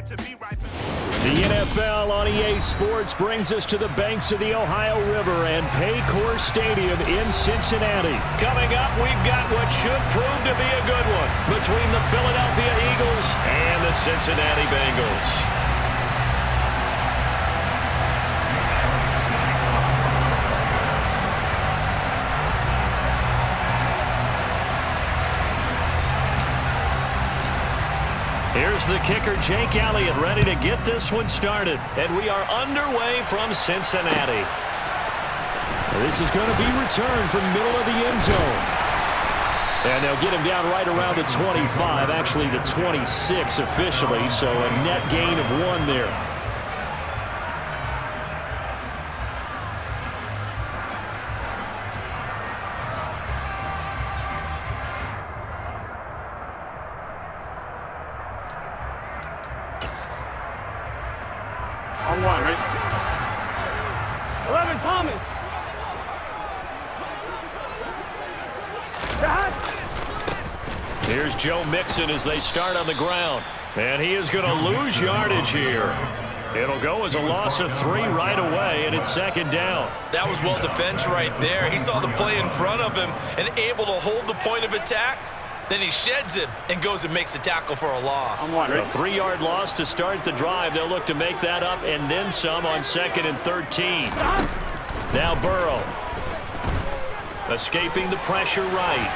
The NFL on EA Sports brings us to the banks of the Ohio River and Paycor Stadium in Cincinnati. Coming up, we've got what should prove to be a good one between the Philadelphia Eagles and the Cincinnati Bengals. Here's the kicker, Jake Elliott, ready to get this one started. And we are underway from Cincinnati. This is going to be returned from middle of the end zone. And they'll get him down right around the 25, actually the 26 officially, so a net gain of 1 there. On 1, ready? 11, Thomas. Here's Joe Mixon as they start on the ground. And he is going to lose yardage here. It'll go as a loss of 3 right away, and it's second down. That was well defended right there. He saw the play in front of him and able to hold the point of attack. Then he sheds it and goes and makes a tackle for a loss. A 3-yard loss to start the drive. They'll look to make that up and then some on 2nd and 13. Now Burrow. Escaping the pressure right.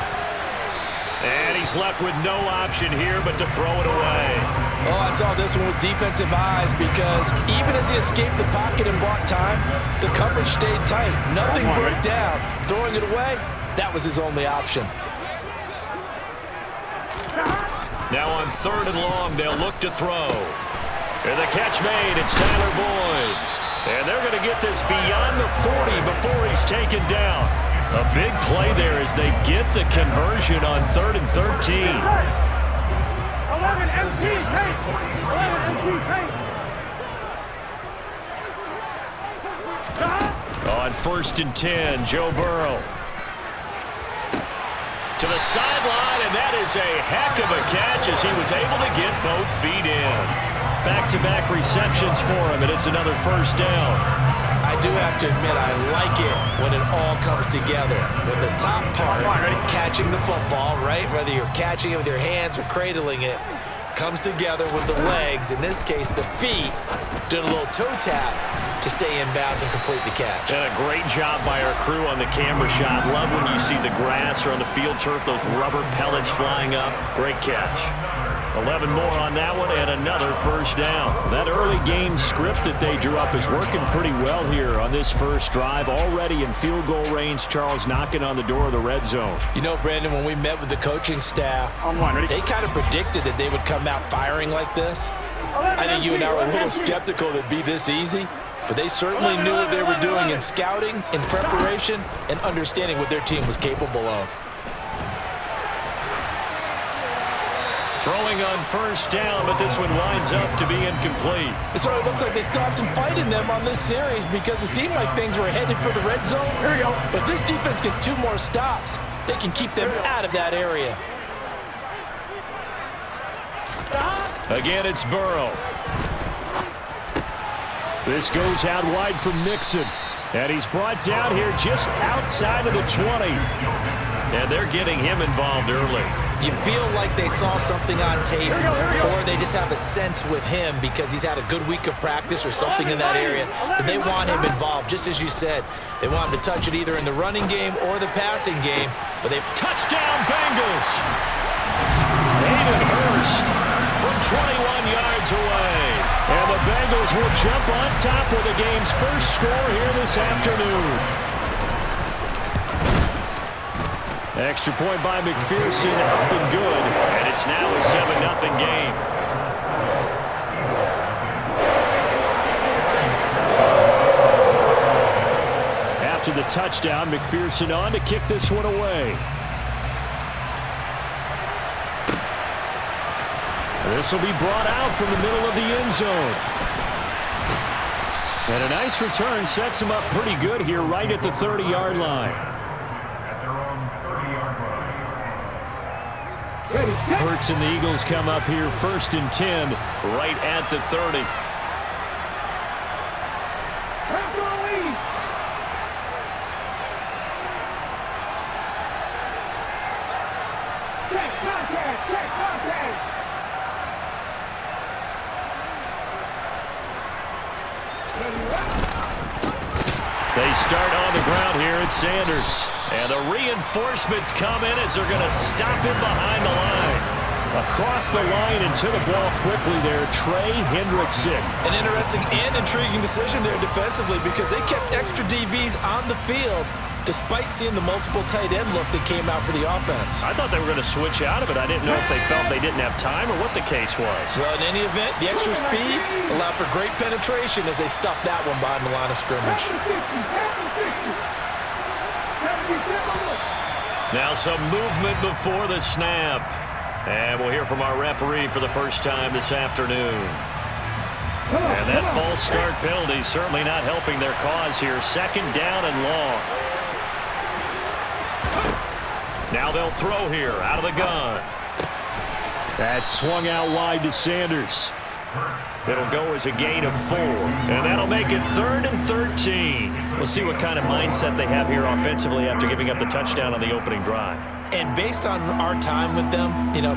And he's left with no option here but to throw it away. Oh, I saw this one with defensive eyes because even as he escaped the pocket and bought time, the coverage stayed tight. Nothing broke down. Throwing it away, that was his only option. Now on 3rd and long, they'll look to throw. And the catch made, it's Tyler Boyd. And they're going to get this beyond the 40 before he's taken down. A big play there as they get the conversion on 3rd and 13. 11 MT, take. 11 MT, take. On 1st and 10, Joe Burrow. To the sideline, and that is a heck of a catch as he was able to get both feet in. Back-to-back receptions for him, and it's another first down. I do have to admit, I like it when it all comes together. When the top part, catching the football, right, whether you're catching it with your hands or cradling it, comes together with the legs, in this case the feet, doing a little toe tap to stay in bounds and complete the catch. And a great job by our crew on the camera shot. Love when you see the grass or on the field turf, those rubber pellets flying up. Great catch. 11 more on that one and another first down. That early game script that they drew up is working pretty well here on this first drive. Already in field goal range, Charles knocking on the door of the red zone. You know, Brandon, when we met with the coaching staff, they kind of predicted that they would come out firing like this. I think you and I were a little skeptical that it'd be this easy, but they certainly knew what they were doing in scouting, in preparation, and understanding what their team was capable of. Throwing on first down, but this one winds up to be incomplete. It sort of looks like they still have some fight in them on this series because it seemed like things were headed for the red zone. Here we go. But if this defense gets 2 more stops, they can keep them out of that area. Again, it's Burrow. This goes out wide for Mixon. And he's brought down here just outside of the 20. And they're getting him involved early. You feel like they saw something on tape, or they just have a sense with him because he's had a good week of practice or something in that area that they want him involved. Just as you said, they want him to touch it either in the running game or the passing game. But they touchdown Bengals. Hayden Hurst from 21 yards away. And the Bengals will jump on top with the game's first score here this afternoon. Extra point by McPherson, up and good, and it's now a 7-0 game. After the touchdown, McPherson on to kick this one away. This will be brought out from the middle of the end zone. And a nice return sets him up pretty good here right at the 30-yard line. Hurts and the Eagles come up here 1st and 10, right at the 30. They start on the ground here at Sanders. And the reinforcements come in as they're going to stop him behind the line. Across the line and to the ball quickly there, Trey Hendrickson. An interesting and intriguing decision there defensively because they kept extra DBs on the field despite seeing the multiple tight end look that came out for the offense. I thought they were going to switch out of it. I didn't know if they felt they didn't have time or what the case was. Well, in any event, the extra speed allowed for great penetration as they stuffed that one behind the line of scrimmage. Now some movement before the snap. And we'll hear from our referee for the first time this afternoon. And that false start penalty certainly not helping their cause here. 2nd down and long. Now they'll throw here out of the gun. That swung out wide to Sanders. It'll go as a gain of 4. And that'll make it 3rd and 13. We'll see what kind of mindset they have here offensively after giving up the touchdown on the opening drive. And based on our time with them,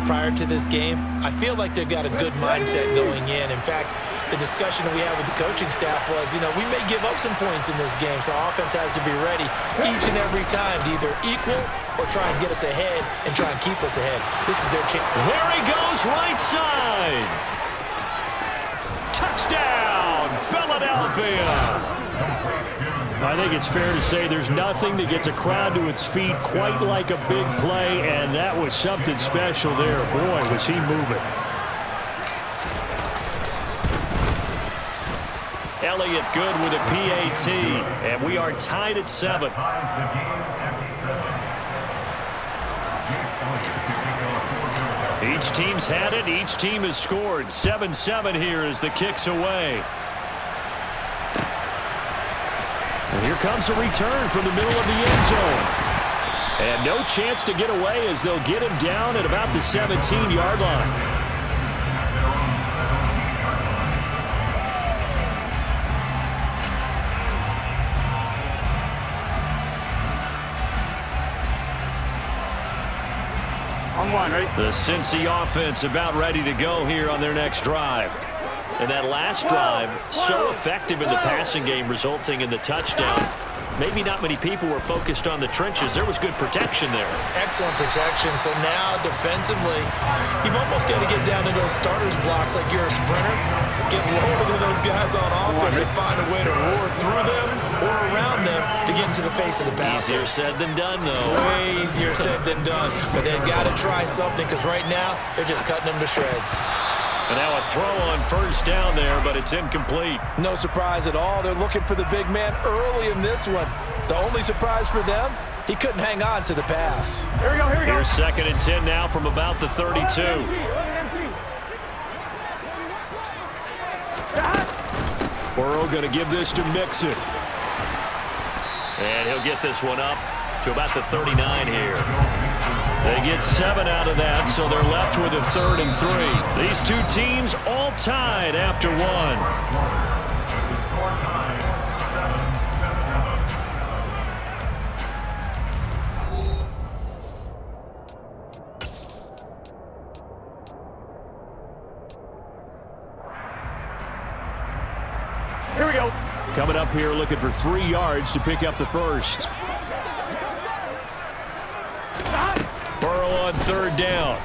prior to this game, I feel like they've got a good mindset going in. In fact, the discussion that we had with the coaching staff was, we may give up some points in this game, so our offense has to be ready each and every time to either equal or try and get us ahead and try and keep us ahead. This is their chance. There he goes, right side. Touchdown, Philadelphia. I think it's fair to say there's nothing that gets a crowd to its feet quite like a big play, and that was something special there. Boy, was he moving. Elliott good with a PAT, and we are tied at 7. Each team's had it. Each team has scored. 7-7 here as the kick's away. And here comes a return from the middle of the end zone. And no chance to get away as they'll get him down at about the 17-yard line. The Cincy offense about ready to go here on their next drive. And that last drive, so effective in the passing game, resulting in the touchdown. Maybe not many people were focused on the trenches. There was good protection there. Excellent protection. So now defensively, you've almost got to get down to those starters blocks like you're a sprinter. Get lower than those guys on offense and find a way to roar through them or around them to get into the face of the passer. Easier said than done, though. Way easier said than done. But they've got to try something because right now they're just cutting them to shreds. And now a throw on 1st down there, but it's incomplete. No surprise at all. They're looking for the big man early in this one. The only surprise for them, he couldn't hang on to the pass. Here we go. Here's 2nd and 10 now from about the 32. Burrow going to give this to Mixon. And he'll get this one up to about the 39 here. They get 7 out of that, so they're left with a 3rd and 3. These two teams all tied after 1. Here we go. Coming up here looking for 3 yards to pick up the first. Burrow on 3rd down.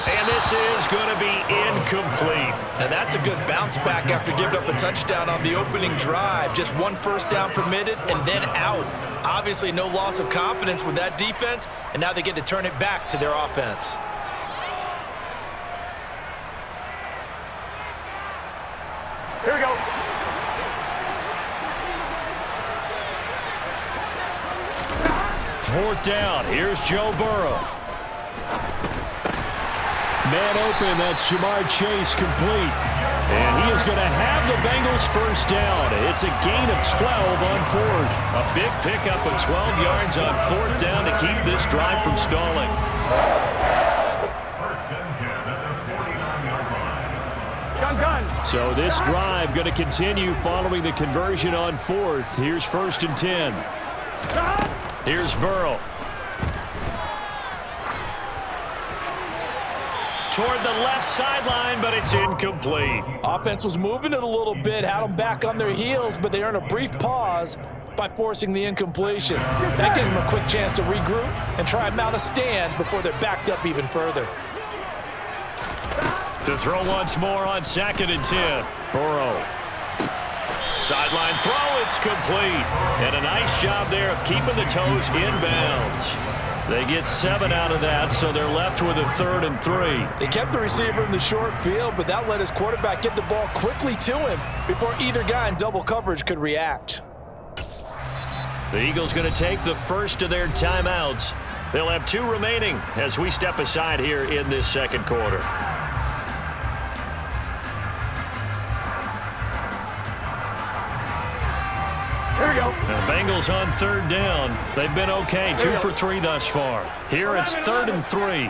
And this is going to be incomplete. Now that's a good bounce back after giving up a touchdown on the opening drive. Just 1 first down permitted and then out. Obviously no loss of confidence with that defense, and now they get to turn it back to their offense. Here we go. Fourth down. Here's Joe Burrow. Man open. That's Jamar Chase complete. And he is going to have the Bengals first down. It's a gain of 12 on 4th. A big pickup of 12 yards on 4th down to keep this drive from stalling. Gun. So this drive going to continue following the conversion on 4th. Here's 1st and 10. Here's Burrow. Toward the left sideline, but it's incomplete. Offense was moving it a little bit, had them back on their heels, but they earned a brief pause by forcing the incompletion. That gives them a quick chance to regroup and try and mount a stand before they're backed up even further. To throw once more on 2nd and 10. Burrow. Sideline throw, it's complete. And a nice job there of keeping the toes inbounds. They get 7 out of that, so they're left with a 3rd and 3. They kept the receiver in the short field, but that let his quarterback get the ball quickly to him before either guy in double coverage could react. The Eagles going to take the first of their timeouts. They'll have 2 remaining as we step aside here in this second quarter. Here we go. The Bengals on 3rd down. They've been okay, 2 for 3 thus far. Here it's 3rd and 3.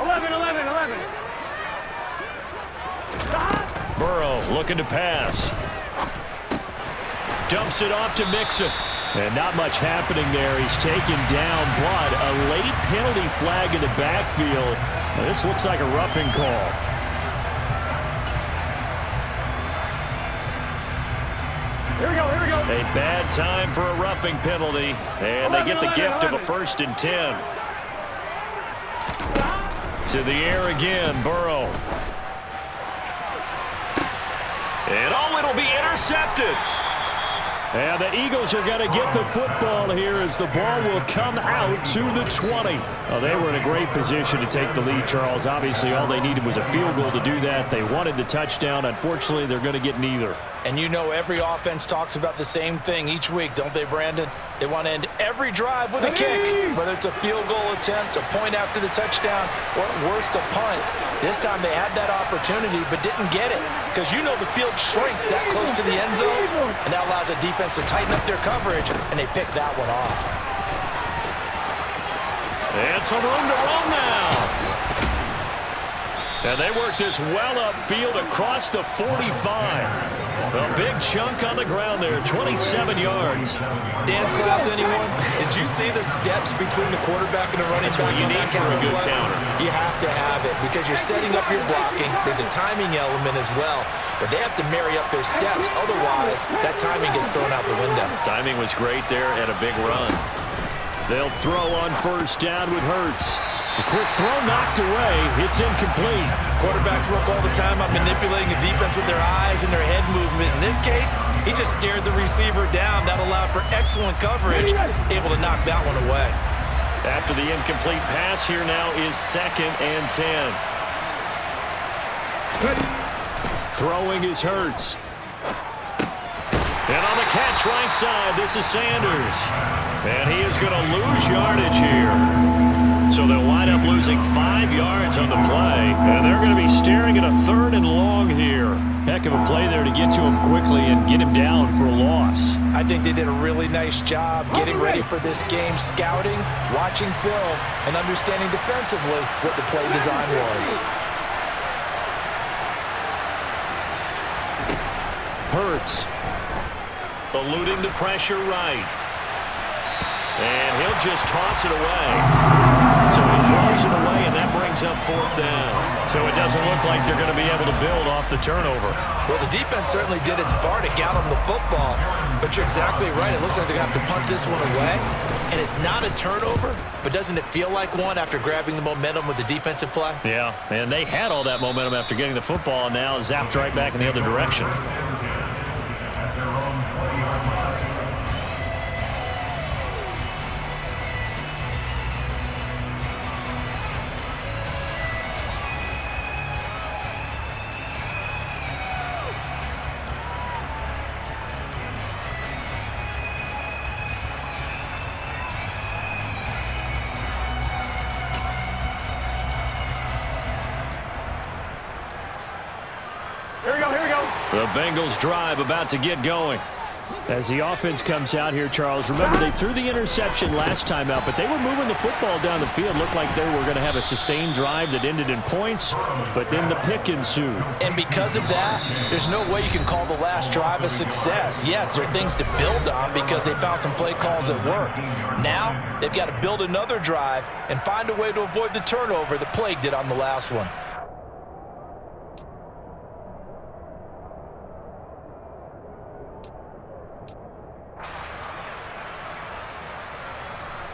11. Burrow looking to pass. Dumps it off to Mixon. And not much happening there. He's taken down, but a late penalty flag in the backfield. Now, this looks like a roughing call. Here we go. A bad time for a roughing penalty, and they get the gift of a 1st and 10. To the air again, Burrow. And it'll be intercepted. And the Eagles are going to get the football here as the ball will come out to the 20. Oh, they were in a great position to take the lead, Charles. Obviously, all they needed was a field goal to do that. They wanted the touchdown. Unfortunately, they're going to get neither. And you know every offense talks about the same thing each week, don't they, Brandon? They want to end every drive with a kick, whether it's a field goal attempt, a point after the touchdown, or at worst, a punt. This time they had that opportunity but didn't get it because you know the field shrinks that close to the end zone, and that allows a defense to tighten up their coverage, and they pick that one off. And some room to run now. And they work this well upfield across the 45. A big chunk on the ground there, 27 yards. Dance class, anyone? Did you see the steps between the quarterback and the running back? You need for a good counter. You have to have it because you're setting up your blocking. There's a timing element as well, but they have to marry up their steps. Otherwise, that timing gets thrown out the window. Timing was great there and a big run. They'll throw on 1st down with Hurts. A quick throw knocked away. It's incomplete. Quarterbacks work all the time on manipulating a defense with their eyes and their head movement. In this case, he just stared the receiver down. That allowed for excellent coverage, able to knock that one away. After the incomplete pass, here now is 2nd and 10. Throwing is Hurts. And on the catch right side, this is Sanders. And he is going to lose yardage here. So they'll wind up losing 5 yards on the play. And they're going to be staring at a 3rd and long here. Heck of a play there to get to him quickly and get him down for a loss. I think they did a really nice job getting ready for this game, scouting, watching film, and understanding defensively what the play design was. Hurts. Eluding the pressure right. And he'll just toss it away. So he throws it away, and that brings up 4th down. So it doesn't look like they're going to be able to build off the turnover. Well, the defense certainly did its part to get them the football. But you're exactly right. It looks like they're going to have to punt this one away. And it's not a turnover, but doesn't it feel like one after grabbing the momentum with the defensive play? Yeah, and they had all that momentum after getting the football, and now zapped right back in the other direction. Here we go. The Bengals drive about to get going. As the offense comes out here, Charles, remember they threw the interception last time out, but they were moving the football down the field. Looked like they were going to have a sustained drive that ended in points, but then the pick ensued. And because of that, there's no way you can call the last drive a success. Yes, there are things to build on because they found some play calls that work. Now, they've got to build another drive and find a way to avoid the turnover that plagued it on the last one.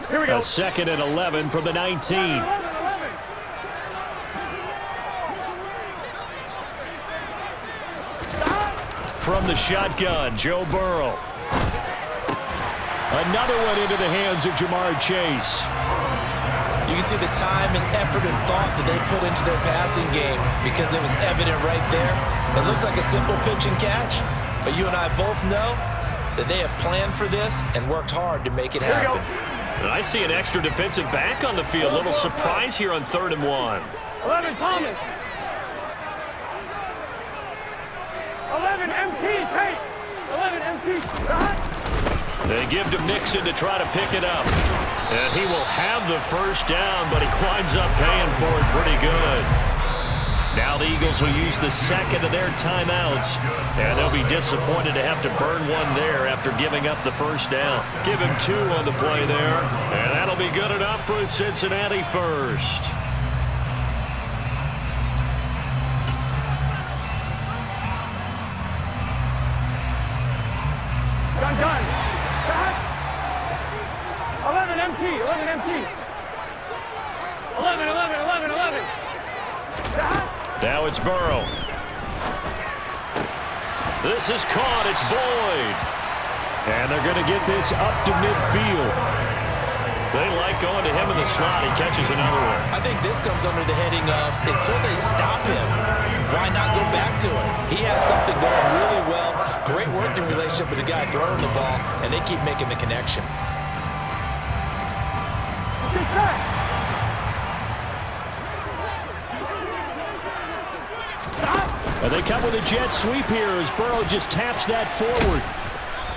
Here we go. A 2nd and 11 from the 19. From the shotgun, Joe Burrow. Another one into the hands of Jamar Chase. You can see the time and effort and thought that they put into their passing game because it was evident right there. It looks like a simple pitch and catch, but you and I both know that they have planned for this and worked hard to make it happen. And I see an extra defensive back on the field. Little surprise here on 3rd and 1. 11 Thomas. 11 MT, Tate. 11 MT. They give to Mixon to try to pick it up. And he will have the first down, but he winds up paying for it pretty good. Now the Eagles will use the 2nd of their timeouts, and they'll be disappointed to have to burn one there after giving up the first down. Give him 2 on the play there, and that'll be good enough for a Cincinnati first. Done. 11 MT. 11 MT. 11. Now it's Burrow. This is caught. It's Boyd. And they're going to get this up to midfield. They like going to him in the slot. He catches another one. I think this comes under the heading of until they stop him, why not go back to it? He has something going really well. Great working relationship with the guy throwing the ball, and they keep making the connection. And they come with a jet sweep here as Burrow just taps that forward.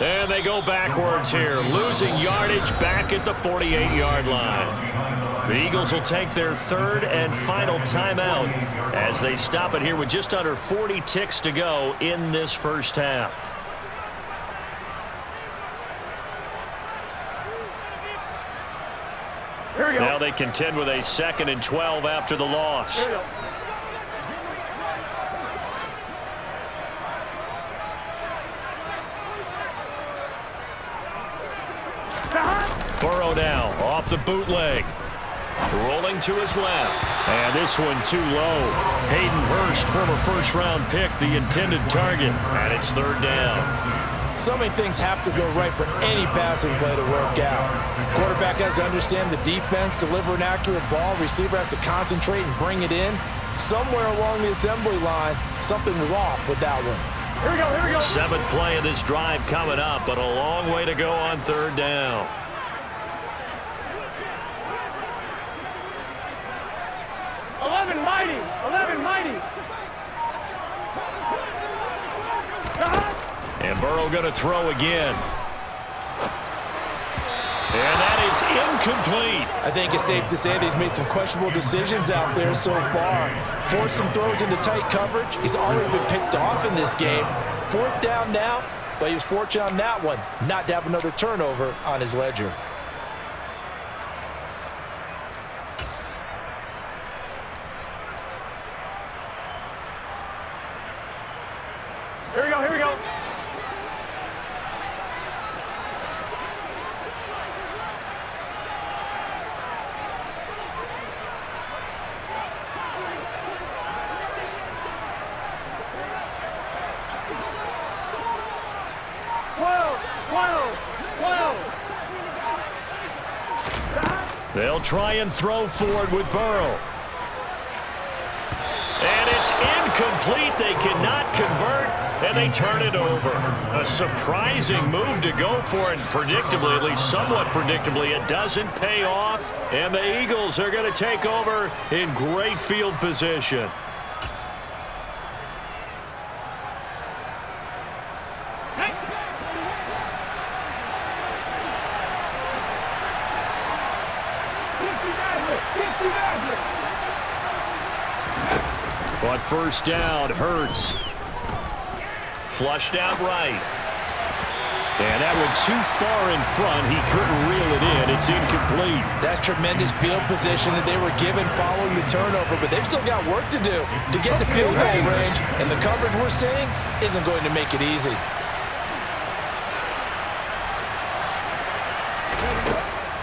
And they go backwards here, losing yardage back at the 48-yard line. The Eagles will take their 3rd and final timeout as they stop it here with just under 40 ticks to go in this first half. Here we go. Now they contend with a 2nd and 12 after the loss. Here we go. Burrow now off the bootleg. Rolling to his left. And this one too low. Hayden Hurst, former first-round pick, the intended target. And it's 3rd down. So many things have to go right for any passing play to work out. Quarterback has to understand the defense, deliver an accurate ball. Receiver has to concentrate and bring it in. Somewhere along the assembly line, something was off with that one. Here we go. 7th play of this drive coming up, but a long way to go on 3rd down. 11 mighty. And Burrow going to throw again. And that is incomplete. I think it's safe to say that he's made some questionable decisions out there so far. Forced some throws into tight coverage. He's already been picked off in this game. 4th down now, but he was fortunate on that one not to have another turnover on his ledger. Here we go. They'll try and throw forward with Burrow. And it's incomplete. They cannot convert, and they turn it over. A surprising move to go for it, and predictably, at least somewhat predictably, it doesn't pay off. And the Eagles are going to take over in great field position. On first down, Hurts. Flushed out right. And that one too far in front. He couldn't reel it in. It's incomplete. That's tremendous field position that they were given following the turnover, but they've still got work to do to get to field goal range, and the coverage we're seeing isn't going to make it easy.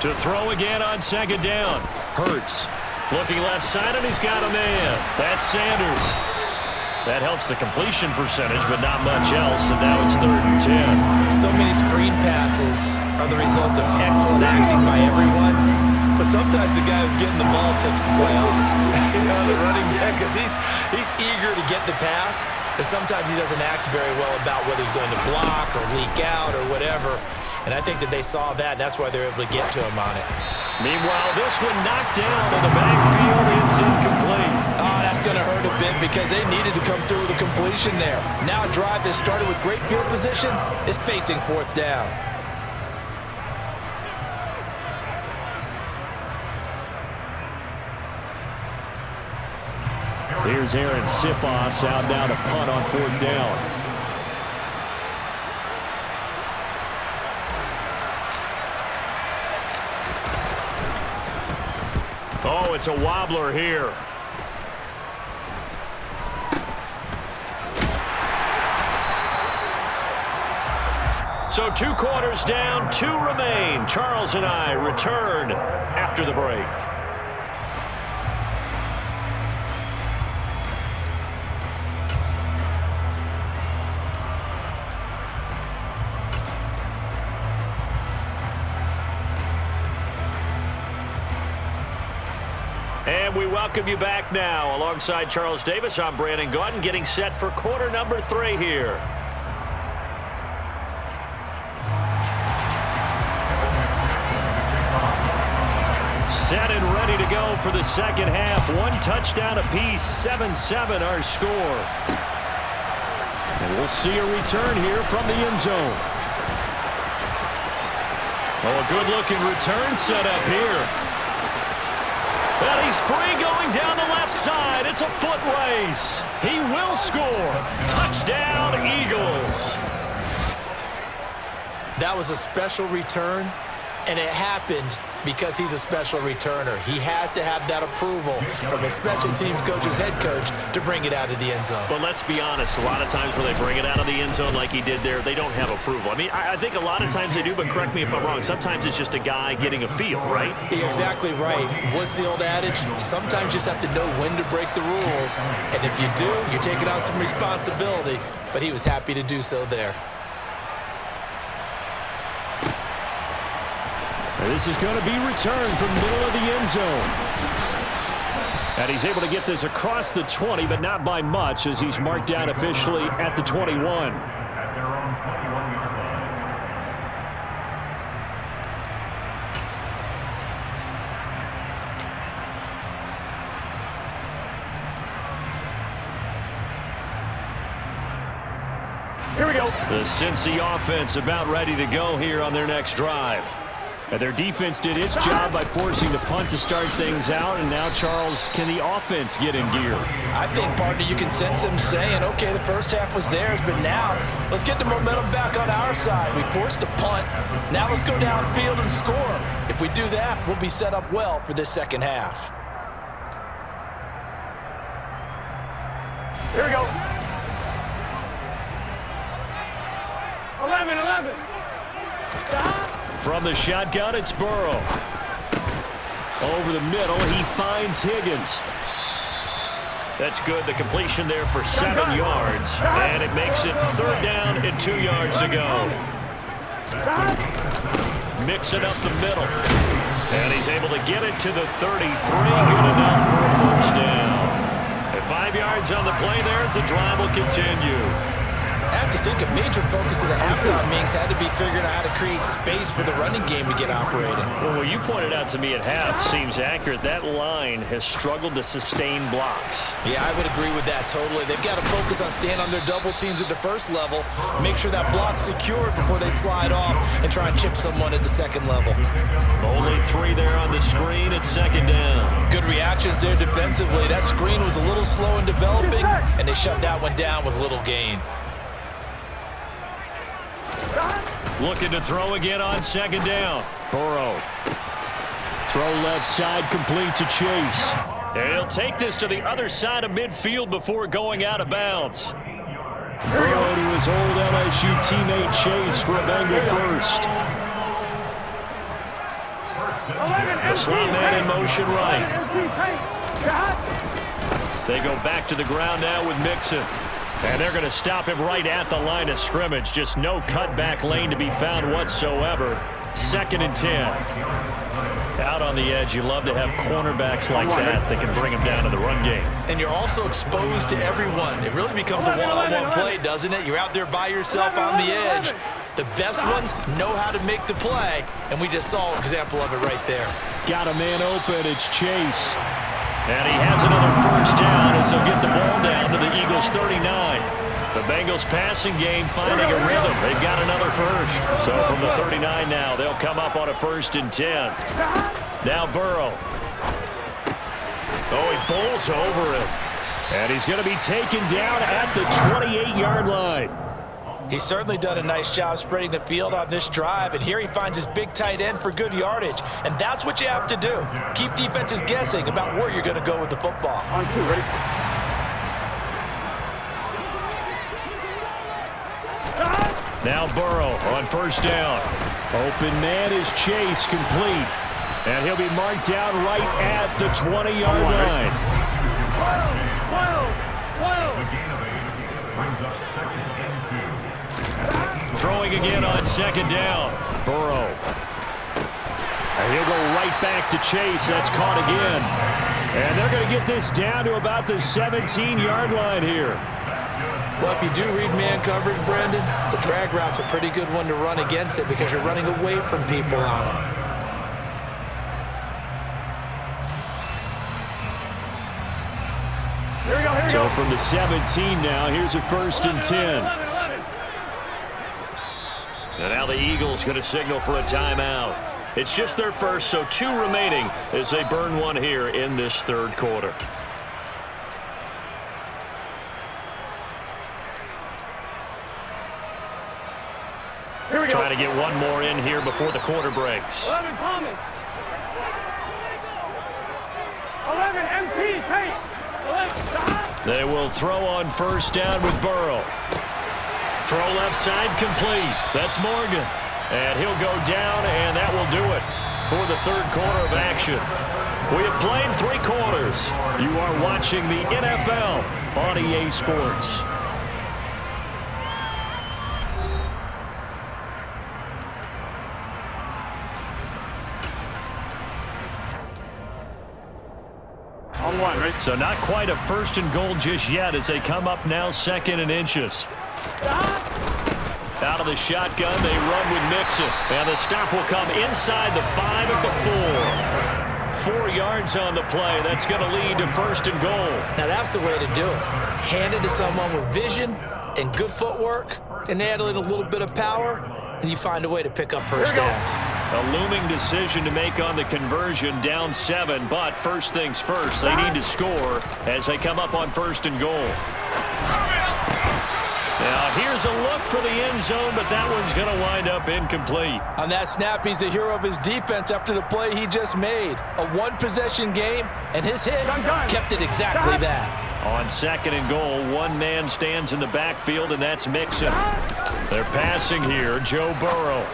To throw again on second down. Hurts looking left side, and he's got a man. That's Sanders. That helps the completion percentage, but not much else, and now it's 3rd and 10. So many screen passes are the result of excellent acting by everyone, but sometimes the guy who's getting the ball tips the play off. The running back, because he's eager to get the pass, and sometimes he doesn't act very well about whether he's going to block or leak out or whatever. And I think that they saw that, and that's why they're able to get to him on it. Meanwhile, this one knocked down in the backfield. It's incomplete. Oh, that's going to hurt a bit because they needed to come through with a completion there. Now a drive that started with great field position is facing 4th down. Here's Aaron Sipos out now to punt on 4th down. Oh, it's a wobbler here. So 2 quarters down, 2 remain. Charles and I return after the break. And we welcome you back now. Alongside Charles Davis, I'm Brandon Gaudin, getting set for quarter number 3 here. Set and ready to go for the second half. 1 touchdown apiece, 7-7 our score. And we'll see a return here from the end zone. Oh, a good-looking return set up here. And he's free going down the left side. It's a foot race. He will score. Touchdown, Eagles. That was a special return, and it happened because he's a special returner. He has to have that approval from his special teams coach's head coach to bring it out of the end zone. But let's be honest, a lot of times when they bring it out of the end zone like he did there, they don't have approval. I mean, I think a lot of times they do, but correct me if I'm wrong. Sometimes it's just a guy getting a feel, right? You're exactly right. What's the old adage? Sometimes you just have to know when to break the rules. And if you do, you're taking on some responsibility. But he was happy to do so there. This is going to be returned from the middle of the end zone. And he's able to get this across the 20, but not by much, as he's marked down officially at the 21. Here we go. The Cincy offense about ready to go here on their next drive. And their defense did its job by forcing the punt to start things out, and now, Charles, can the offense get in gear? I think, partner, you can sense them saying, okay, the first half was theirs, but now let's get the momentum back on our side. We forced a punt. Now let's go downfield and score. If we do that, we'll be set up well for this second half. Here we go. 11. From the shotgun, it's Burrow. Over the middle, he finds Higgins. That's good. The completion there for 7 yards. And it makes it 3rd down and 2 yards to go. Mix it up the middle. And he's able to get it to the 33. Good enough for a 1st down. At 5 yards on the play there, the drive will continue. I have to think a major focus of the halftime meetings had to be figuring out how to create space for the running game to get operating. Well, what you pointed out to me at half seems accurate. That line has struggled to sustain blocks. Yeah, I would agree with that totally. They've got to focus on staying on their double teams at the first level, make sure that block's secured before they slide off and try and chip someone at the second level. Only 3 there on the screen at second down. Good reactions there defensively. That screen was a little slow in developing, and they shut that one down with little gain. Looking to throw again on second down. Burrow. Throw left side complete to Chase. And he'll take this to the other side of midfield before going out of bounds. Burrow to his old LSU teammate Chase for a Bengal first. The slot man in motion right. They go back to the ground now with Mixon. And they're going to stop him right at the line of scrimmage. Just no cutback lane to be found whatsoever. 2nd and 10. Out on the edge, you love to have cornerbacks like that can bring him down to the run game. And you're also exposed to everyone. It really becomes a one-on-one play, doesn't it? You're out there by yourself on the edge. The best ones know how to make the play, and we just saw an example of it right there. Got a man open. It's Chase. And he has another first down as he'll get the ball down to the Eagles' 39. The Bengals passing game finding a rhythm. They've got another first. So from the 39 now, they'll come up on a 1st and 10. Now Burrow. Oh, he bowls over it. And he's going to be taken down at the 28-yard line. He's certainly done a nice job spreading the field on this drive, and here he finds his big tight end for good yardage. And that's what you have to do. Keep defenses guessing about where you're going to go with the football. On 2, ready? Now Burrow on first down. Open man is Chase, complete. And he'll be marked down right at the 20-yard line. 12. Throwing again on second down. Burrow. And he'll go right back to Chase. That's caught again. And they're going to get this down to about the 17-yard line here. Well, if you do read man coverage, Brandon, the drag route's a pretty good one to run against it because you're running away from people on it. Here we go. So from the 17 now, here's a 1st and 10. 11. And now the Eagles going to signal for a timeout. It's just their first, so 2 remaining as they burn one here in this 3rd quarter. Here we go. Trying to get one more in here before the quarter breaks. 11 Thomas. 11 MP Tate. 11. They will throw on first down with Burrow. Throw left side complete. That's Morgan. And he'll go down, and that will do it for the 3rd quarter of action. We have played 3 quarters. You are watching the NFL on EA Sports. On 1, right? So not quite a 1st and goal just yet as they come up now 2nd and inches. Out of the shotgun, they run with Mixon. And the stop will come inside the 5 at the 4. 4 yards on the play. That's going to lead to 1st and goal. Now that's the way to do it. Hand it to someone with vision and good footwork, and add in a little bit of power, and you find a way to pick up first downs. A looming decision to make on the conversion, down 7, but first things first, they need to score as they come up on 1st and goal. Now here's a look for the end zone, but that one's going to wind up incomplete. On that snap, he's the hero of his defense after the play he just made. A 1-possession game, and his hit kept it exactly that. On 2nd and goal, 1 man stands in the backfield, and that's Mixon. They're passing here, Joe Burrow.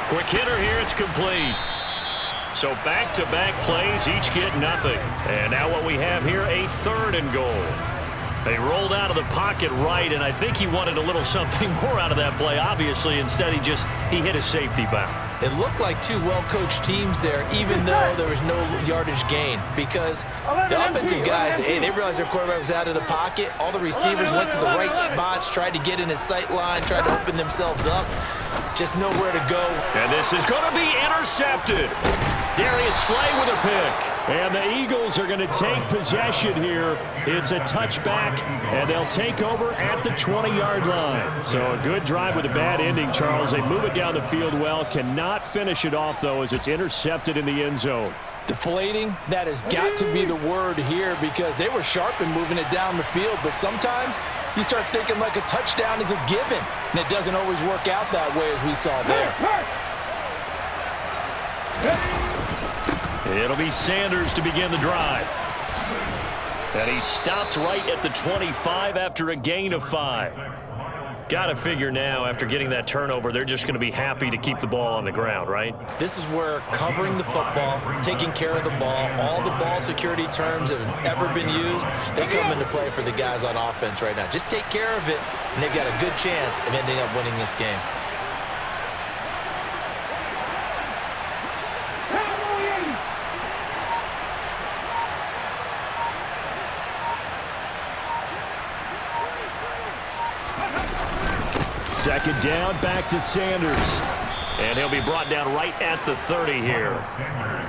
Quick hitter here, it's complete. So back-to-back plays, each get nothing. And now what we have here, a 3rd and goal. They rolled out of the pocket right, and I think he wanted a little something more out of that play, obviously. Instead, he hit a safety foul. It looked like two well-coached teams there, even though there was no yardage gain, because the offensive guys, hey, they realized their quarterback was out of the pocket. All the receivers went to the right spots, tried to get in his sight line, tried to open themselves up. Just nowhere to go. And this is going to be intercepted. Darius Slay with a pick. And the Eagles are going to take possession here. It's a touchback, and they'll take over at the 20-yard line. So a good drive with a bad ending, Charles. They move it down the field well. Cannot finish it off, though, as it's intercepted in the end zone. Deflating, that has got to be the word here, because they were sharp in moving it down the field. But sometimes you start thinking like a touchdown is a given, and it doesn't always work out that way as we saw there. It'll be Sanders to begin the drive. And he stopped right at the 25 after a gain of 5. Got to figure now, after getting that turnover, they're just going to be happy to keep the ball on the ground, right? This is where covering the football, taking care of the ball, all the ball security terms that have ever been used, they come into play for the guys on offense right now. Just take care of it, and they've got a good chance of ending up winning this game. Second down, back to Sanders. And he'll be brought down right at the 30 here.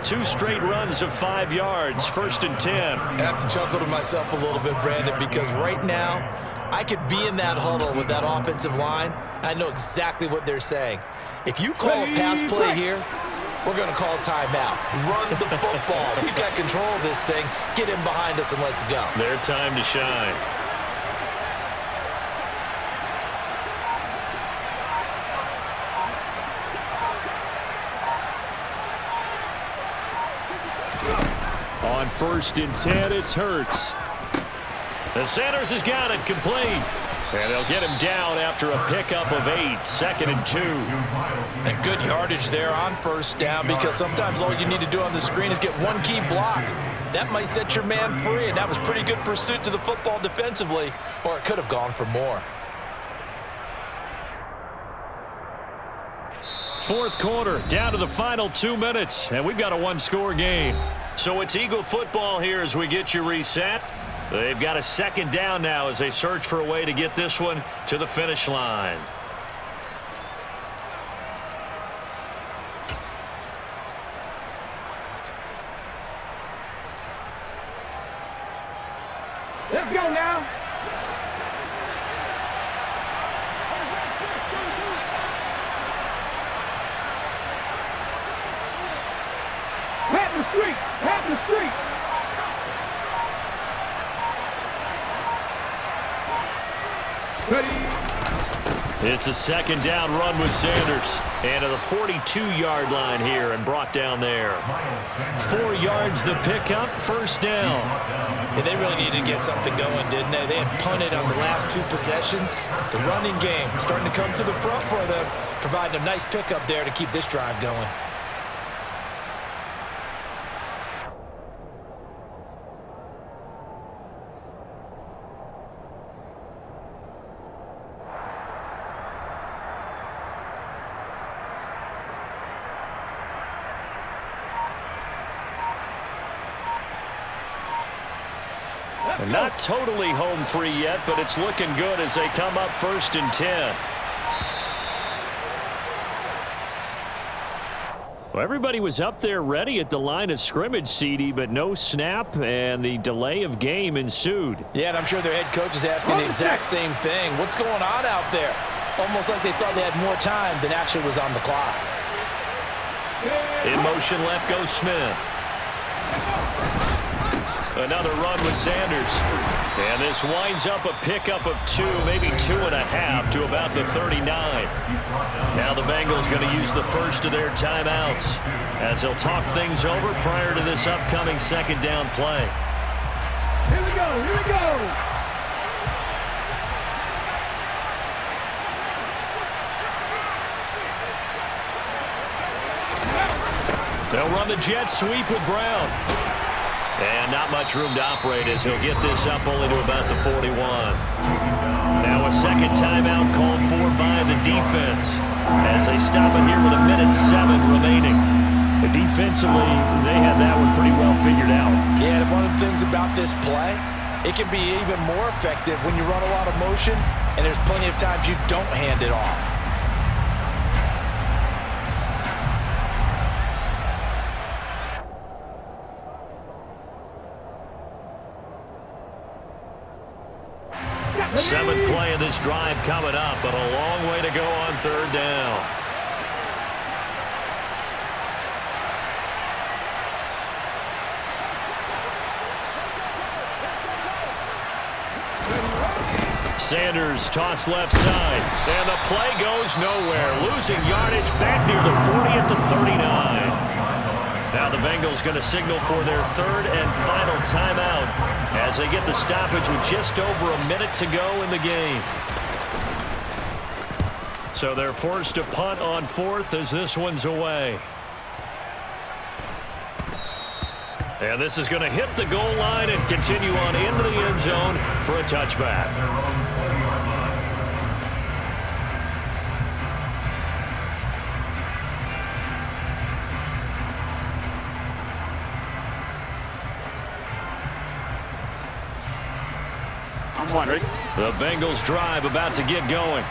2 straight runs of 5 yards, 1st and 10. I have to chuckle to myself a little bit, Brandon, because right now I could be in that huddle with that offensive line. I know exactly what they're saying. If you call a pass play here, we're going to call timeout. Run the football. We've got control of this thing. Get in behind us and let's go. Their time to shine. On 1st and 10, it's Hurts. And Sanders has got it complete. And they'll get him down after a pickup of 8, 2nd and 2. And good yardage there on 1st down, because sometimes all you need to do on the screen is get one key block. That might set your man free, and that was pretty good pursuit to the football defensively, or it could have gone for more. 4th quarter, down to the final 2 minutes, and we've got a 1-score game. So it's Eagle football here as we get you reset. They've got a 2nd down now as they search for a way to get this one to the finish line. Let's go now. Pat the street. Pat the street. Ready. It's a 2nd down run with Sanders. And to the 42-yard line here and brought down there. 4 yards the pickup, 1st down. Yeah, they really needed to get something going, didn't they? They had punted on the last 2 possessions. The running game starting to come to the front for them, providing a nice pickup there to keep this drive going. And not totally home free yet, but it's looking good as they come up 1st and 10. Well, everybody was up there ready at the line of scrimmage, CD, but no snap, and the delay of game ensued. Yeah, and I'm sure their head coach is asking the exact same thing. What's going on out there? Almost like they thought they had more time than actually was on the clock. In motion left goes Smith. Another run with Sanders. And this winds up a pickup of 2, maybe 2.5 to about the 39. Now the Bengals going to use the first of their timeouts as they'll talk things over prior to this upcoming 2nd down play. Here we go. Here we go. They'll run the jet sweep with Brown. And not much room to operate as he'll get this up only to about the 41. Now a second timeout called for by the defense as they stop it here with 1:07 remaining. Defensively, they have that one pretty well figured out. Yeah, and one of the things about this play, it can be even more effective when you run a lot of motion, and there's plenty of times you don't hand it off. Seventh play of this drive coming up, but a long way to go on third down. Sanders toss left side, and the play goes nowhere. Losing yardage back near the 40 at the 39. Now the Bengals going to signal for their third and final timeout as they get the stoppage with just over a minute to go in the game. So they're forced to punt on fourth as this one's away. And this is going to hit the goal line and continue on into the end zone for a touchback. The Bengals drive about to get going.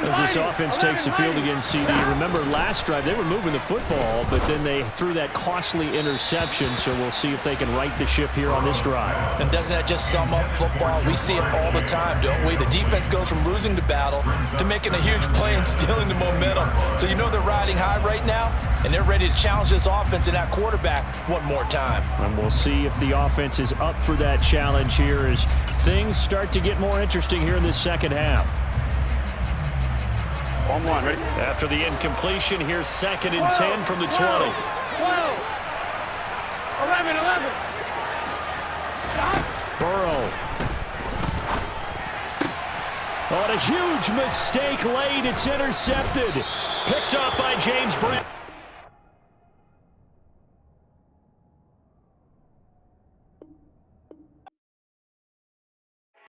As this offense takes the field against CD, remember last drive they were moving the football, but then they threw that costly interception, so we'll see if they can right the ship here on this drive. And doesn't that just sum up football? We see it all the time, don't we? The defense goes from losing the battle to making a huge play and stealing the momentum. So you know they're riding high right now, and they're ready to challenge this offense and that quarterback one more time. And we'll see if the offense is up for that challenge here as things start to get more interesting here in this second half. Ready? After the incompletion, here's 2nd and 10 from the 20. 12, 11. Burrow. On a huge mistake late. It's intercepted. Picked up by James Brent.